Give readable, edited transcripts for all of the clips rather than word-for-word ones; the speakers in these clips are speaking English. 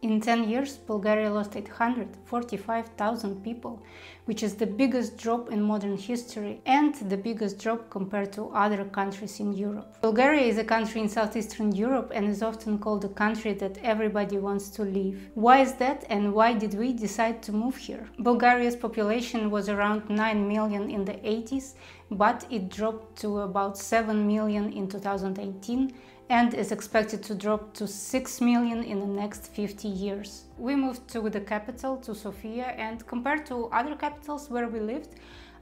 In 10 years, Bulgaria lost 845,000 people, which is the biggest drop in modern history and the biggest drop compared to other countries in Europe. Bulgaria is a country in southeastern Europe and is often called a country that everybody wants to live. Why is that, and why did we decide to move here? Bulgaria's population was around 9 million in the 80s, but it dropped to about 7 million in 2018 and is expected to drop to 6 million in the next 50 years. We moved to the capital, to Sofia, and compared to other capitals where we lived,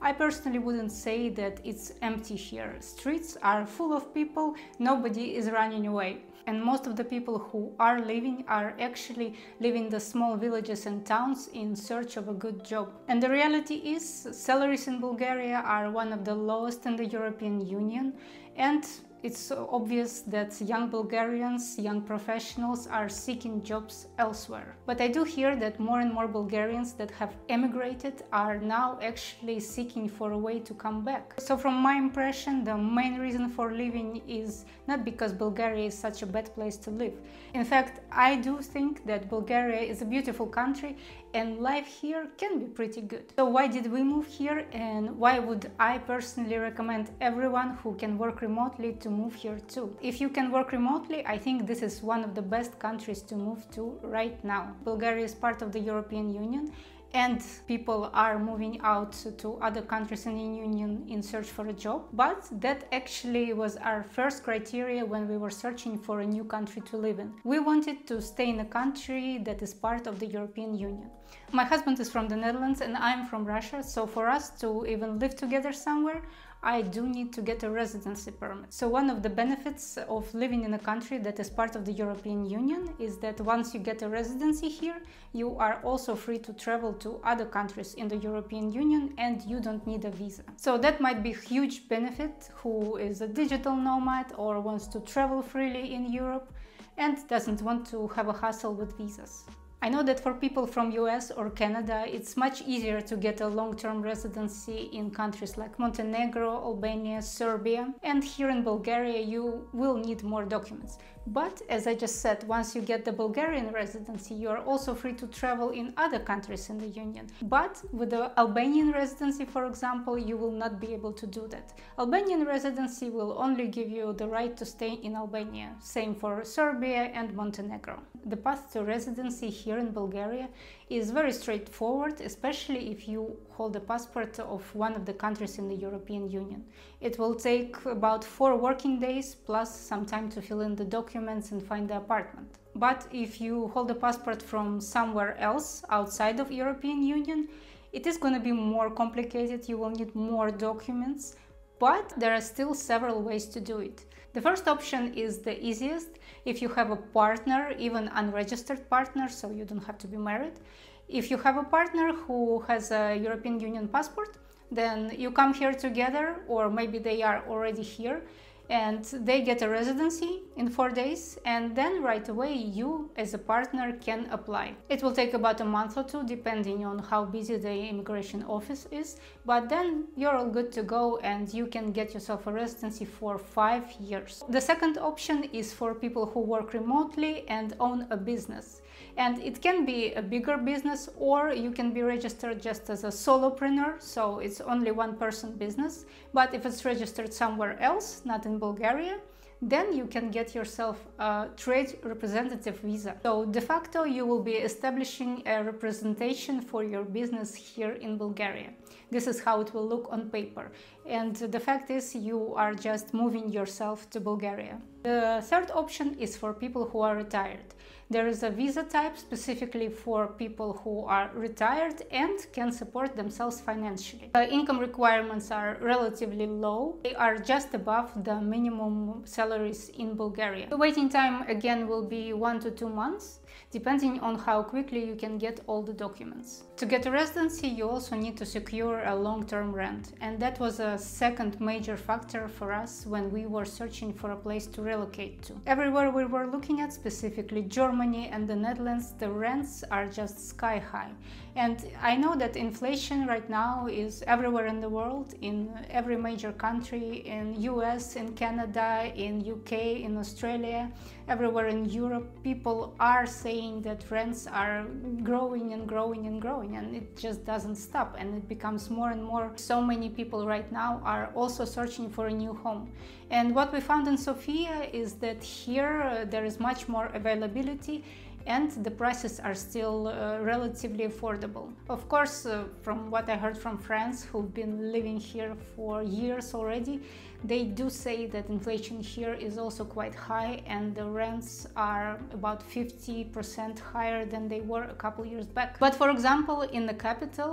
I personally wouldn't say that it's empty here. Streets are full of people, nobody is running away. And most of the people who are living are actually living in the small villages and towns in search of a good job. And the reality is, salaries in Bulgaria are one of the lowest in the European Union, and it's obvious that young Bulgarians, young professionals are seeking jobs elsewhere. But I do hear that more and more Bulgarians that have emigrated are now actually seeking for a way to come back. So from my impression, the main reason for leaving is not because Bulgaria is such a bad place to live. In fact, I do think that Bulgaria is a beautiful country and life here can be pretty good. So why did we move here, and why would I personally recommend everyone who can work remotely to move here too? If you can work remotely, I think this is one of the best countries to move to right now. Bulgaria is part of the European Union, and people are moving out to other countries in the Union in search for a job. But that actually was our first criteria when we were searching for a new country to live in. We wanted to stay in a country that is part of the European Union. My husband is from the Netherlands and I'm from Russia, so for us to even live together somewhere, I do need to get a residency permit. So one of the benefits of living in a country that is part of the European Union is that once you get a residency here, you are also free to travel to other countries in the European Union and you don't need a visa. So that might be a huge benefit who is a digital nomad or wants to travel freely in Europe and doesn't want to have a hassle with visas. I know that for people from US or Canada, it's much easier to get a long-term residency in countries like Montenegro, Albania, Serbia, and here in Bulgaria you will need more documents. But as I just said, once you get the Bulgarian residency, you are also free to travel in other countries in the Union. But with the Albanian residency, for example, you will not be able to do that. Albanian residency will only give you the right to stay in Albania. Same for Serbia and Montenegro. The path to residency here in Bulgaria is very straightforward, especially if you hold a passport of one of the countries in the European Union. It will take about 4 working days plus some time to fill in the documents and find the apartment. But if you hold a passport from somewhere else outside of European Union, it is going to be more complicated. You will need more documents, but there are still several ways to do it. The first option is the easiest. If you have a partner, even unregistered partner, so you don't have to be married. If you have a partner who has a European Union passport, then you come here together, or maybe they are already here, and they get a residency in 4 days, and then right away you as a partner can apply. It will take about a month or two depending on how busy the immigration office is, but then you're all good to go and you can get yourself a residency for 5 years. The second option is for people who work remotely and own a business. And it can be a bigger business, or you can be registered just as a solopreneur, so it's only one person business. But if it's registered somewhere else, not in Bulgaria, then you can get yourself a trade representative visa. So de facto you will be establishing a representation for your business here in Bulgaria. This is how it will look on paper. And the fact is you are just moving yourself to Bulgaria. The third option is for people who are retired. There is a visa type specifically for people who are retired and can support themselves financially. The income requirements are relatively low. They are just above the minimum salaries in Bulgaria. The waiting time again will be 1 to 2 months, depending on how quickly you can get all the documents. To get a residency, you also need to secure a long-term rent, and that was a second major factor for us when we were searching for a place to relocate to. Everywhere we were looking at, specifically Germany and the Netherlands, the rents are just sky high. And I know that inflation right now is everywhere in the world, in every major country, in US, in Canada, in UK, in Australia, everywhere in Europe. People are saying that rents are growing and growing and growing, and it just doesn't stop, and it becomes more and more. So many people right now are also searching for a new home. And what we found in Sofia is that here there is much more availability, and the prices are still relatively affordable. Of course, from what I heard from friends who've been living here for years already, they do say that inflation here is also quite high, and the rents are about 50% higher than they were a couple years back. But for example, in the capital,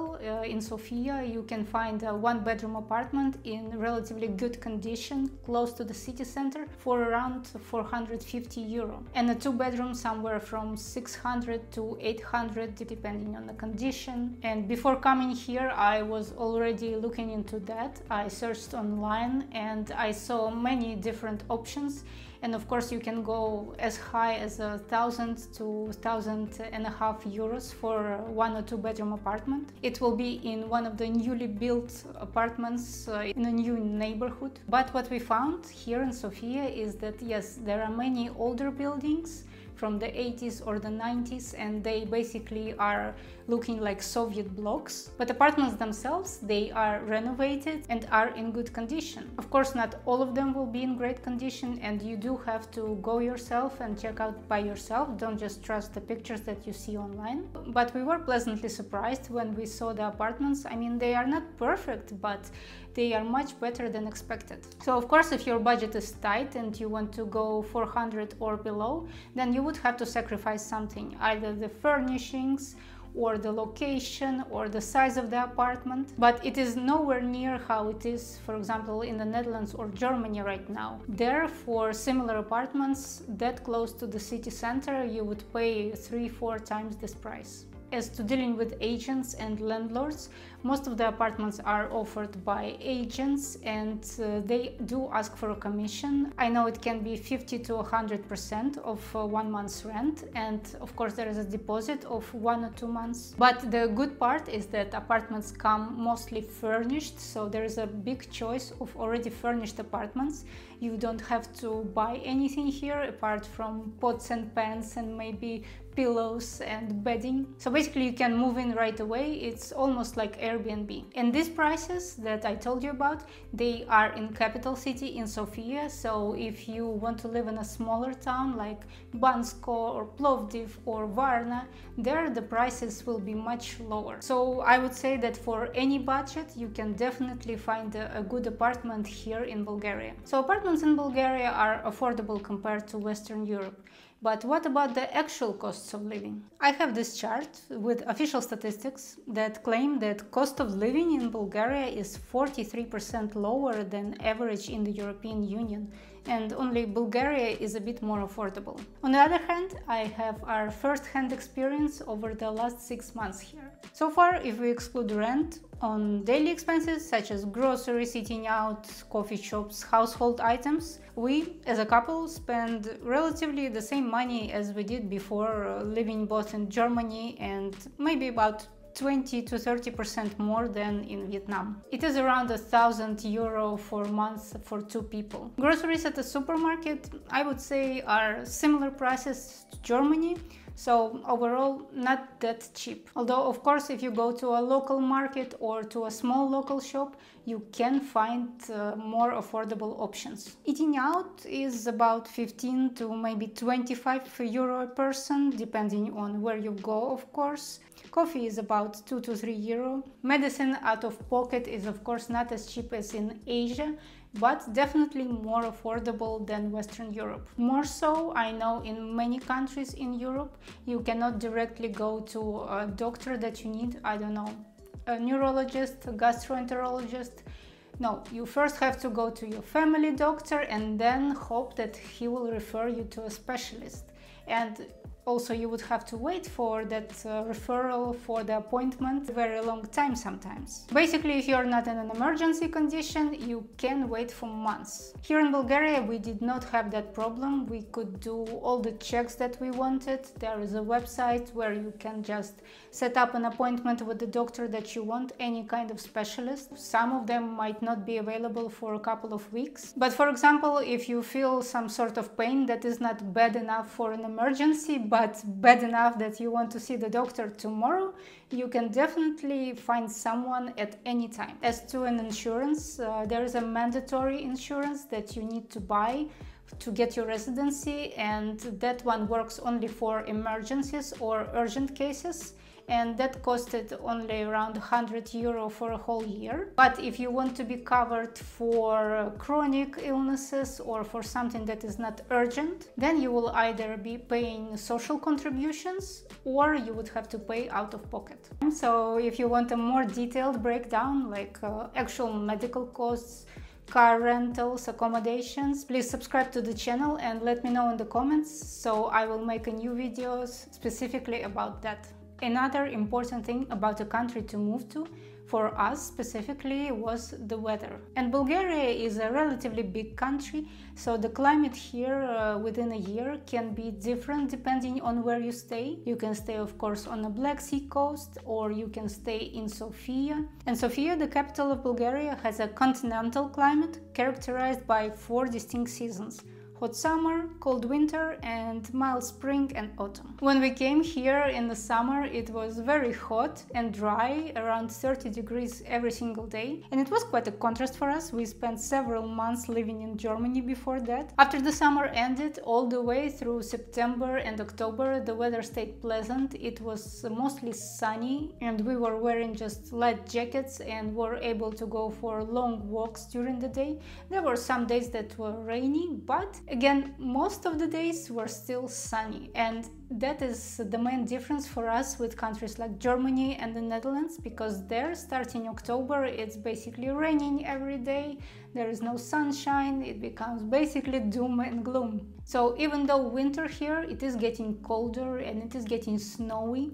in Sofia, you can find a one-bedroom apartment in relatively good condition, close to the city center, for around 450 euro, and a two-bedroom somewhere from 600 to 800 depending on the condition. And before coming here, I was already looking into that. I searched online and I saw many different options, and of course you can go as high as 1,000 to 1,500 euros for a one or two bedroom apartment. It will be in one of the newly built apartments in a new neighborhood. But what we found here in Sofia is that yes, there are many older buildings from the 80s or the 90s, and they basically are looking like Soviet blocks. But apartments themselves, they are renovated and are in good condition. Of course, not all of them will be in great condition, and you do have to go yourself and check out by yourself. Don't just trust the pictures that you see online. But we were pleasantly surprised when we saw the apartments. I mean, they are not perfect, but they are much better than expected. So of course, if your budget is tight and you want to go 400 or below, then you would have to sacrifice something, either the furnishings or the location or the size of the apartment. But it is nowhere near how it is, for example, in the Netherlands or Germany right now. There, for similar apartments that close to the city center, you would pay 3-4 times this price. As to dealing with agents and landlords, most of the apartments are offered by agents, and they do ask for a commission. I know it can be 50 to 100% of 1 month's rent, and of course there is a deposit of 1 or 2 months. But the good part is that apartments come mostly furnished, so there is a big choice of already furnished apartments. You don't have to buy anything here apart from pots and pans and maybe pillows and bedding. So basically you can move in right away. It's almost like Airbnb. And these prices that I told you about, they are in capital city in Sofia. So if you want to live in a smaller town like Bansko or Plovdiv or Varna, there the prices will be much lower. So I would say that for any budget you can definitely find a good apartment here in Bulgaria. So apartments in Bulgaria are affordable compared to Western Europe. But what about the actual costs of living? I have this chart with official statistics that claim that cost of living in Bulgaria is 43% lower than average in the European Union, and only Bulgaria is a bit more affordable. On the other hand, I have our first-hand experience over the last 6 months here. So far, if we exclude rent, on daily expenses such as groceries, eating out, coffee shops, household items, we as a couple spend relatively the same money as we did before, living both in Germany, and maybe about 20 to 30% more than in Vietnam. It is around 1,000 euro for a month for 2 people. Groceries at the supermarket, I would say, are similar prices to Germany. So overall, not that cheap. Although, of course, if you go to a local market or to a small local shop, you can find more affordable options. Eating out is about 15 to maybe 25 euro a person, depending on where you go, of course. Coffee is about 2 to 3 euro. Medicine out of pocket is, of course, not as cheap as in Asia, but definitely more affordable than Western Europe. More so, I know in many countries in Europe, you cannot directly go to a doctor that you need, I don't know, a neurologist, a gastroenterologist. No, you first have to go to your family doctor and then hope that he will refer you to a specialist. And also, you would have to wait for that referral for the appointment a very long time sometimes. Basically, if you're not in an emergency condition, you can wait for months. Here in Bulgaria, we did not have that problem. We could do all the checks that we wanted. There is a website where you can just set up an appointment with the doctor that you want, any kind of specialist. Some of them might not be available for a couple of weeks. But for example, if you feel some sort of pain that is not bad enough for an emergency, but bad enough that you want to see the doctor tomorrow, you can definitely find someone at any time. As to an insurance, there is a mandatory insurance that you need to buy to get your residency, and that one works only for emergencies or urgent cases, and that costed only around €100 for a whole year. But if you want to be covered for chronic illnesses or for something that is not urgent, then you will either be paying social contributions or you would have to pay out of pocket. So if you want a more detailed breakdown, like actual medical costs, car rentals, accommodations, please subscribe to the channel and let me know in the comments, so I will make a new videos specifically about that. Another important thing about a country to move to, for us specifically, was the weather. And Bulgaria is a relatively big country, so the climate here within a year can be different depending on where you stay. You can stay, of course, on the Black Sea coast, or you can stay in Sofia. And Sofia, the capital of Bulgaria, has a continental climate characterized by 4 distinct seasons: hot summer, cold winter, and mild spring and autumn. When we came here in the summer, it was very hot and dry, around 30 degrees every single day, and it was quite a contrast for us. We spent several months living in Germany before that. After the summer ended, all the way through September and October, the weather stayed pleasant. It was mostly sunny, and we were wearing just light jackets and were able to go for long walks during the day. There were some days that were rainy, but again, most of the days were still sunny, and that is the main difference for us with countries like Germany and the Netherlands, because there, starting October, it's basically raining every day, there is no sunshine, it becomes basically doom and gloom. So even though winter here, it is getting colder and it is getting snowy,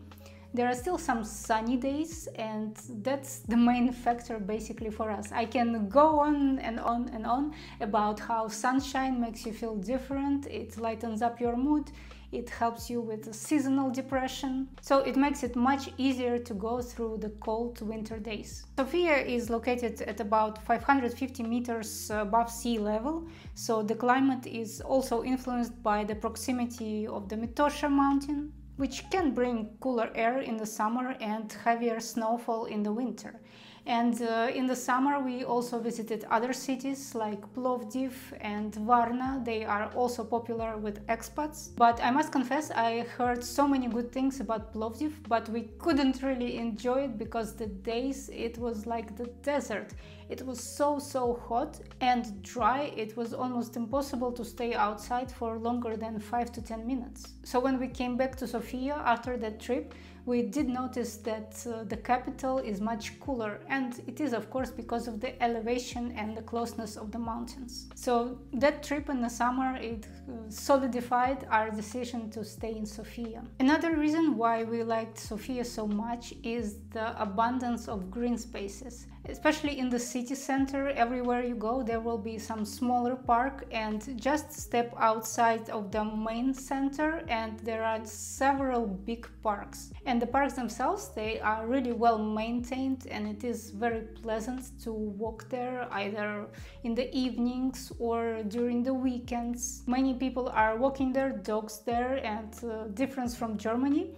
there are still some sunny days, and that's the main factor basically for us. I can go on and on and on about how sunshine makes you feel different, it lightens up your mood, it helps you with seasonal depression, so it makes it much easier to go through the cold winter days. Sofia is located at about 550 meters above sea level, so the climate is also influenced by the proximity of the Metosha mountain, which can bring cooler air in the summer and heavier snowfall in the winter. And in the summer we also visited other cities like Plovdiv and Varna. They are also popular with expats. But I must confess, I heard so many good things about Plovdiv, but we couldn't really enjoy it because the days, it was like the desert. It was so hot and dry, it was almost impossible to stay outside for longer than 5 to 10 minutes. So when we came back to Sofia after that trip, we did notice that the capital is much cooler, and it is of course because of the elevation and the closeness of the mountains. So that trip in the summer, it solidified our decision to stay in Sofia. Another reason why we liked Sofia so much is the abundance of green spaces. Especially in the city center, everywhere you go there will be some smaller park, and just step outside of the main center and there are several big parks. And the parks themselves, they are really well maintained, and it is very pleasant to walk there either in the evenings or during the weekends. Many people are walking their dogs there, and difference from Germany,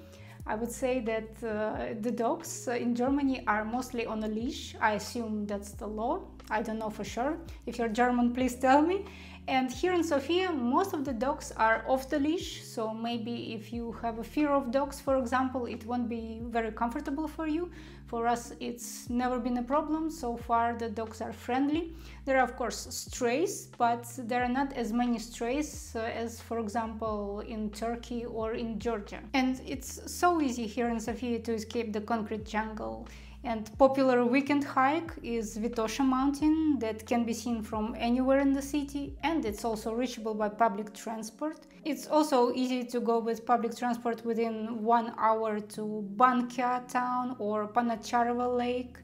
I would say that the dogs in Germany are mostly on a leash. I assume that's the law. I don't know for sure. If you're German, please tell me. And here in Sofia, most of the dogs are off the leash, so maybe if you have a fear of dogs, for example, it won't be very comfortable for you. For us, it's never been a problem. So far, the dogs are friendly. There are, of course, strays, but there are not as many strays as, for example, in Turkey or in Georgia. And it's so easy here in Sofia to escape the concrete jungle. And popular weekend hike is Vitosha mountain that can be seen from anywhere in the city, and it's also reachable by public transport. It's also easy to go with public transport within 1 hour to Bankia town or Panacharova lake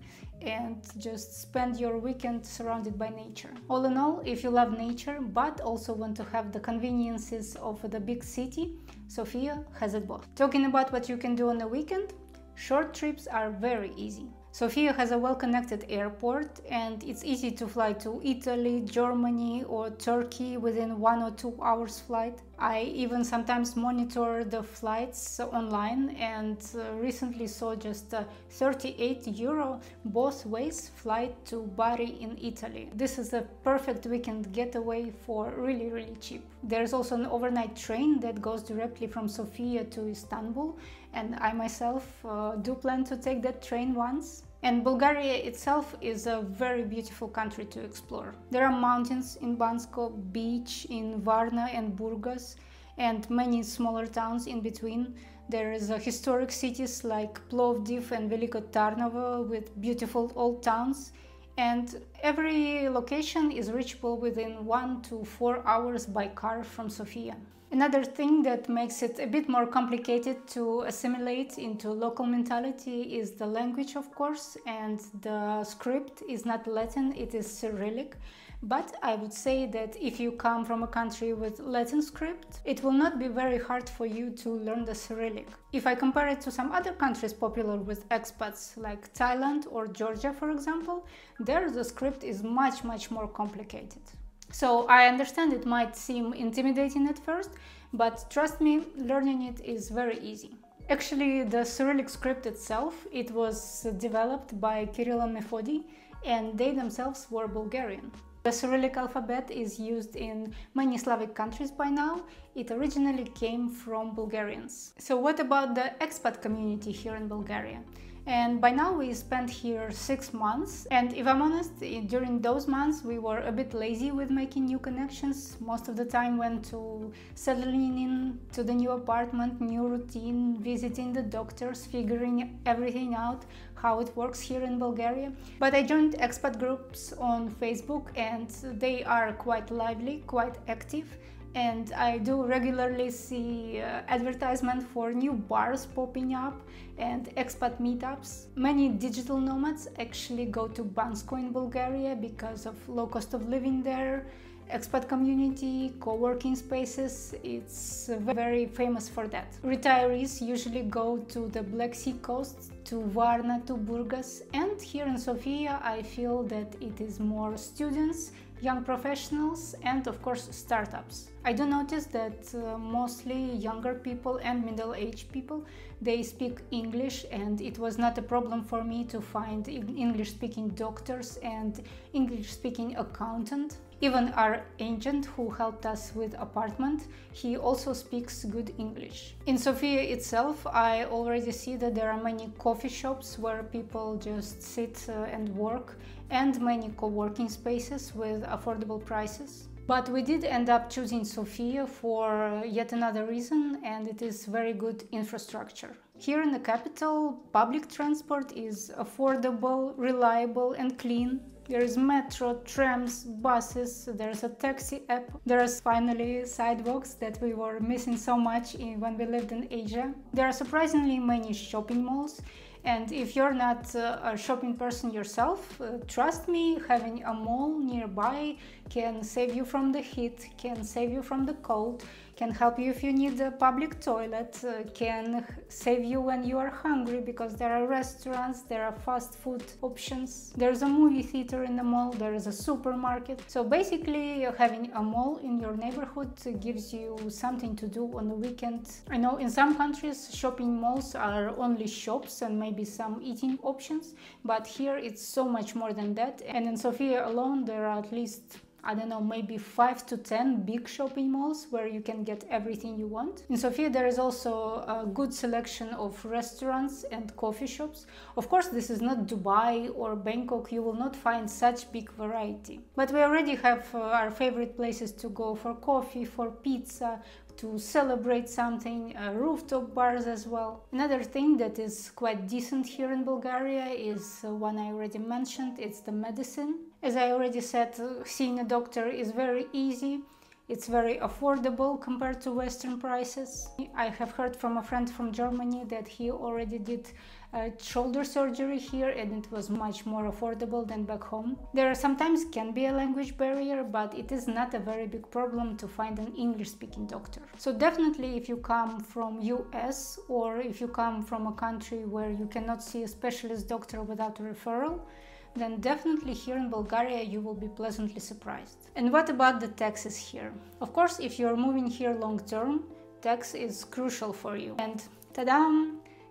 and just spend your weekend surrounded by nature. All in all, if you love nature but also want to have the conveniences of the big city, Sofia has it both. Talking about what you can do on the weekend, short trips are very easy. Sofia has a well-connected airport, and it's easy to fly to Italy, Germany or Turkey within 1 or 2 hours flight. I even sometimes monitor the flights online, and recently saw just a 38 euro both ways flight to Bari in Italy. This is a perfect weekend getaway for really cheap. There's also an overnight train that goes directly from Sofia to Istanbul, and I myself do plan to take that train once. And Bulgaria itself is a very beautiful country to explore. There are mountains in Bansko, beach in Varna and Burgas, and many smaller towns in between. There is historic cities like Plovdiv and Veliko Tarnovo with beautiful old towns, and every location is reachable within 1 to 4 hours by car from Sofia. Another thing that makes it a bit more complicated to assimilate into local mentality is the language, of course, and the script is not Latin, it is Cyrillic. But I would say that if you come from a country with Latin script, it will not be very hard for you to learn the Cyrillic. If I compare it to some other countries popular with expats, like Thailand or Georgia, for example, there the script is much more complicated. So I understand it might seem intimidating at first, but trust me, learning it is very easy. Actually, the Cyrillic script itself, it was developed by Kirill and Methody, and they themselves were Bulgarian. The Cyrillic alphabet is used in many Slavic countries by now. It originally came from Bulgarians. So what about the expat community here in Bulgaria? And by now we spent here 6 months, and if I'm honest, during those months we were a bit lazy with making new connections. Most of the time went to settling in to the new apartment, new routine, visiting the doctors, figuring everything out, how it works here in Bulgaria. But I joined expat groups on Facebook, and they are quite lively, quite active. And I do regularly see advertisement for new bars popping up and expat meetups. Many digital nomads actually go to Bansko in Bulgaria because of low cost of living there. Expat community, co-working spaces, it's very famous for that. Retirees usually go to the Black Sea coast, to Varna, to Burgas, and here in Sofia I feel that it is more students, young professionals, and of course startups. I do notice that mostly younger people and middle-aged people, they speak English, and it was not a problem for me to find English-speaking doctors and English-speaking accountant. Even our agent who helped us with apartment, he also speaks good English. In Sofia itself, I already see that there are many coffee shops where people just sit and work, and many co-working spaces with affordable prices. But we did end up choosing Sofia for yet another reason, and it is very good infrastructure. Here in the capital, public transport is affordable, reliable and clean. There is metro, trams, buses, there's a taxi app. There's finally sidewalks that we were missing so much when we lived in Asia. There are surprisingly many shopping malls. And if you're not a shopping person yourself, trust me, having a mall nearby can save you from the heat, can save you from the cold, can help you if you need a public toilet, can save you when you are hungry because there are restaurants, there are fast food options, there's a movie theater in the mall, there is a supermarket. So basically having a mall in your neighborhood gives you something to do on the weekend. I know in some countries shopping malls are only shops and maybe some eating options, but here it's so much more than that. And in Sofia alone there are at least, I don't know, maybe 5 to 10 big shopping malls where you can get everything you want. In Sofia there is also a good selection of restaurants and coffee shops. Of course, this is not Dubai or Bangkok, you will not find such big variety. But we already have our favorite places to go for coffee, for pizza, to celebrate something, rooftop bars as well. Another thing that is quite decent here in Bulgaria is one I already mentioned, it's the medicine. As I already said, seeing a doctor is very easy. It's very affordable compared to Western prices. I have heard from a friend from Germany that he already did shoulder surgery here and it was much more affordable than back home. There sometimes can be a language barrier, but it is not a very big problem to find an English-speaking doctor. So definitely if you come from US or if you come from a country where you cannot see a specialist doctor without a referral, then definitely here in Bulgaria you will be pleasantly surprised. And what about the taxes here? Of course, if you're moving here long term, tax is crucial for you. And ta-da!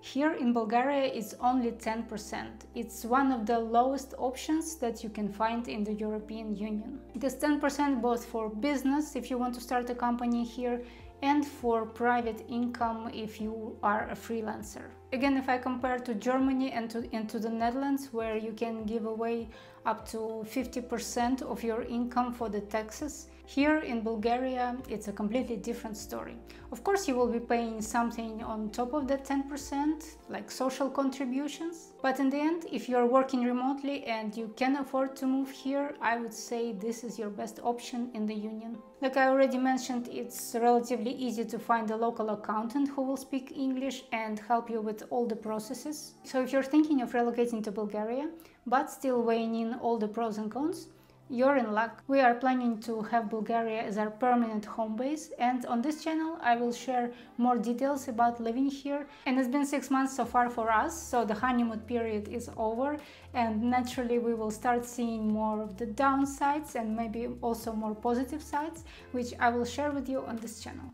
Here in Bulgaria it's only 10%. It's one of the lowest options that you can find in the European Union. It is 10% both for business if you want to start a company here and for private income if you are a freelancer. Again, if I compare to Germany and to the Netherlands, where you can give away up to 50% of your income for the taxes, here in Bulgaria it's a completely different story. Of course, you will be paying something on top of that 10%, like social contributions, but in the end, if you are working remotely and you can afford to move here, I would say this is your best option in the Union. Like I already mentioned, it's relatively easy to find a local accountant who will speak English and help you with all the processes. So if you're thinking of relocating to Bulgaria, but still weighing in all the pros and cons, you're in luck. We are planning to have Bulgaria as our permanent home base, and on this channel I will share more details about living here. And it's been 6 months so far for us, so the honeymoon period is over, and naturally we will start seeing more of the downsides and maybe also more positive sides, which I will share with you on this channel.